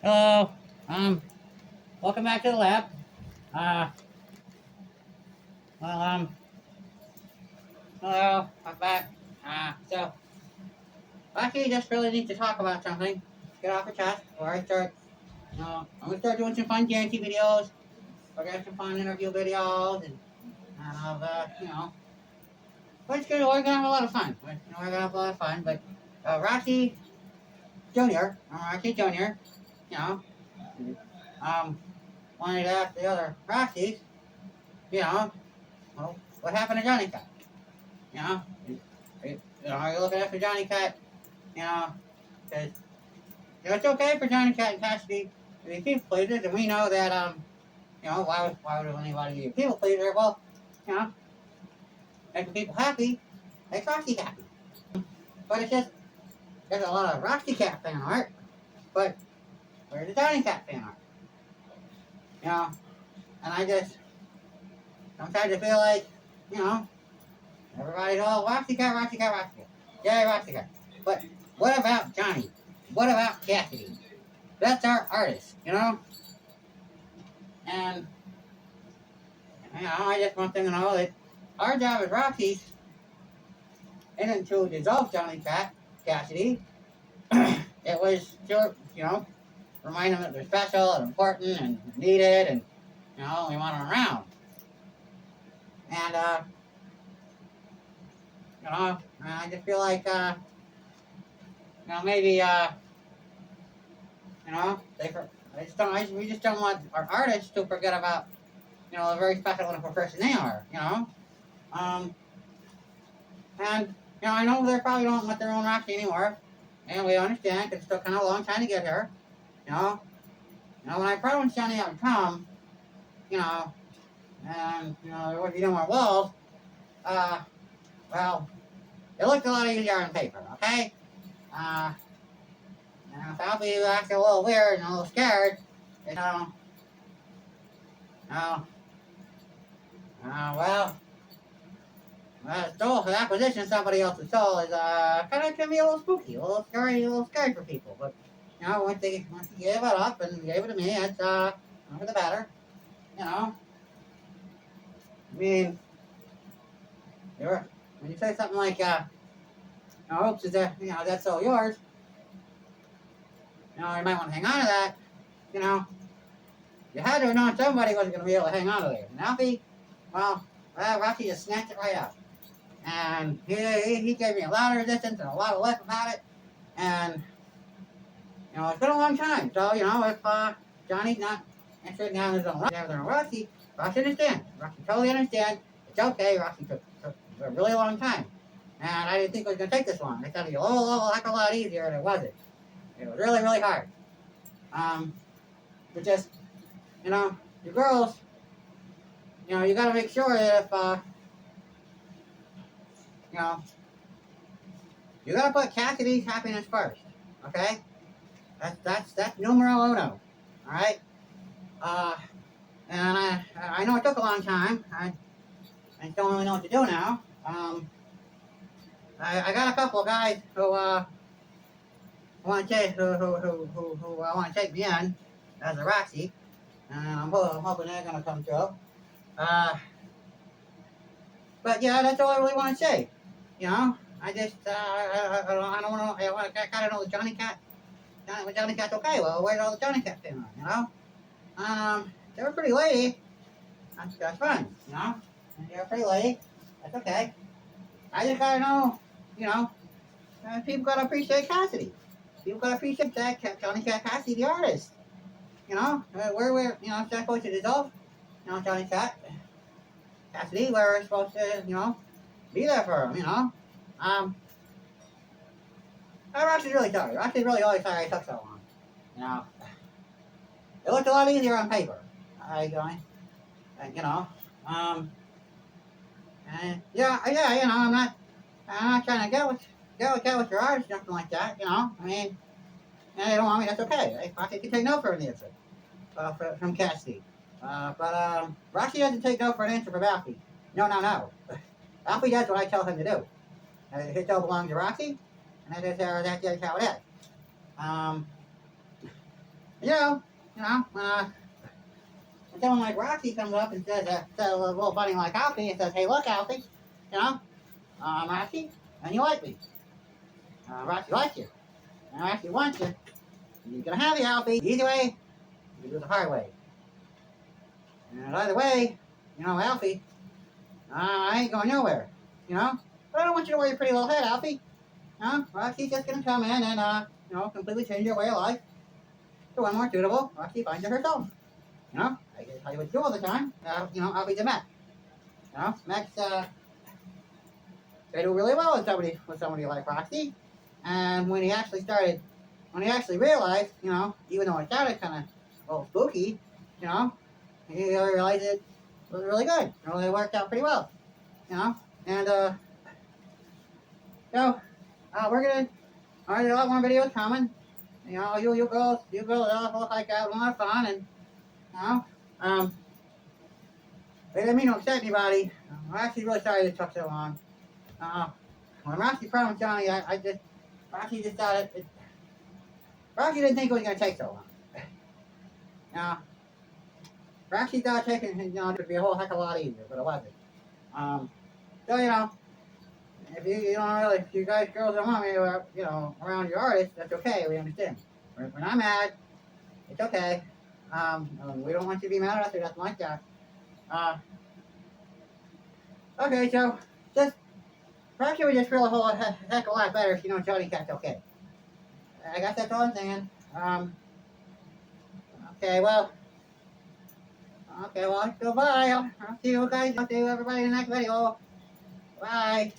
Hello. Um, Welcome back to the lab. Uh, well, hello. I'm back. So, actually, just really need to talk about something. Get off the chest before I start. I'm gonna start doing some fun Janty videos. We're gonna have some fun interview videos, and we're gonna have a lot of fun. We're gonna have a lot of fun. But Roxi Jr. Roxi Jr. You know, um, wanted to ask the other Roxys. Well, what happened to Johnnykat? You know, are you looking after Johnnykat? You know, because it's okay for Johnnykat and Cassidy to be people pleasers, and we know that why would anybody be a people pleaser? Well, you know, making people happy makes Roxy happy. But it's just there's a lot of Roxikat fan art, but where's the Johnnykat fan art? You know, and I just sometimes I feel like you know everybody's all Roxikat, Roxikat, Roxikat, yay Roxikat. But what about Johnny? What about Cassidy? That's our artist, you know? And, I just want them to know that our job as Rockies isn't to dissolve Johnnykat Cassidy. It was to, remind them that they're special and important and needed and, we want them around. And, I just feel like, maybe, we just don't want our artists to forget about, a very special wonderful person they are, Um, and, I know they probably don't want their own Roxy anymore. And we understand, because it's still kind of a long time to get here. You know, when I promised Johnny I would come, you know, and, there would be no more walls, uh, well, it looked a lot easier on paper, okay? Uh, if Aufy acted a little weird and a little scared, you know, uh, well, the acquisition of somebody else's soul is kind of can be a little spooky, a little scary for people. But once they gave it up and gave it to me, it's for the better. I mean, when you say something like "Oops, is that that's all yours?" You might want to hang on to that. You know, you had to have known somebody wasn't going to be able to hang on to it. And Alfie, Roxy just snatched it right up. And he gave me a lot of resistance and a lot of left about it. And, it's been a long time. So, if Johnny's not interested in having his own Roxy, Roxy understands. Roxy totally understands. It's okay. Roxy took a really long time. And I didn't think it was going to take this long. I thought it'd be a lot easier, and it wasn't. It was really, really hard. But just, your girls, you got to make sure that if, you got to put Cassidy's happiness first. Okay? That's numero uno. All right? And I know it took a long time. I don't really know what to do now. I got a couple of guys who want to take want to take me in as a Roxy, and I'm hoping they're gonna come through. But yeah, that's all I really want to say. I just I don't want to. I gotta know the Johnnykat. Johnnycat's okay. Well, where's all the Johnnykat thing on? They were pretty lady. That's fine. They're a pretty lady. That's okay. I just gotta know. People gotta appreciate Cassidy. People gotta appreciate that Johnnykat Cassidy, the artist. We're if that's supposed to dissolve, Johnnykat Cassidy, we're supposed to, be there for him, Roxy's really sorry. Roxy's really sorry it took so long. You know, it looked a lot easier on paper. And, and I'm not trying to get with your artist, nothing like that. I mean, and they don't want me. That's okay. Roxy can take no for an answer from Cassidy. But Roxy doesn't take no for an answer from Alfie. No. Alfie does what I tell him to do. His show belongs to Roxy, and that's how it is. when someone like Roxy comes up and says, a little bunny like Aufy and says, hey, look, Aufy, I'm Roxy, and you like me. Roxy likes you. And Roxy wants you. You're going to have the Aufy. The easy way, you do it the hard way. And either way, Aufy, I ain't going nowhere, But I don't want you to worry your pretty little head, Aufy. Roxy's just going to come in and, completely change your way of life to one more suitable. Roxy finds it herself. I can tell you what to do all the time. Aufy's a mech. Mechs, they do really well with somebody like Roxy. And when he actually realized, even though it sounded kind of a little spooky, he realized it was really good. It really worked out pretty well, And, we're gonna, there's a lot more videos coming. You girls look like having a lot of fun, and, they didn't mean to upset anybody. I'm actually really sorry it took so long. When Roxy promised Johnny, Roxy just thought Roxy didn't think it was going to take so long. Roxy thought taking, it would be a whole heck of a lot easier, but it wasn't. So, if you guys, girls don't want me, around your artist, that's okay, we understand. We're not mad, it's okay. We don't want you to be mad at us or nothing like that. Okay, so, Roxy would just feel a whole heck of a lot better if Johnnycat's okay. I guess that's all I'm saying. Okay, well, goodbye. I'll see you guys. I'll see you everybody in the next video. Bye.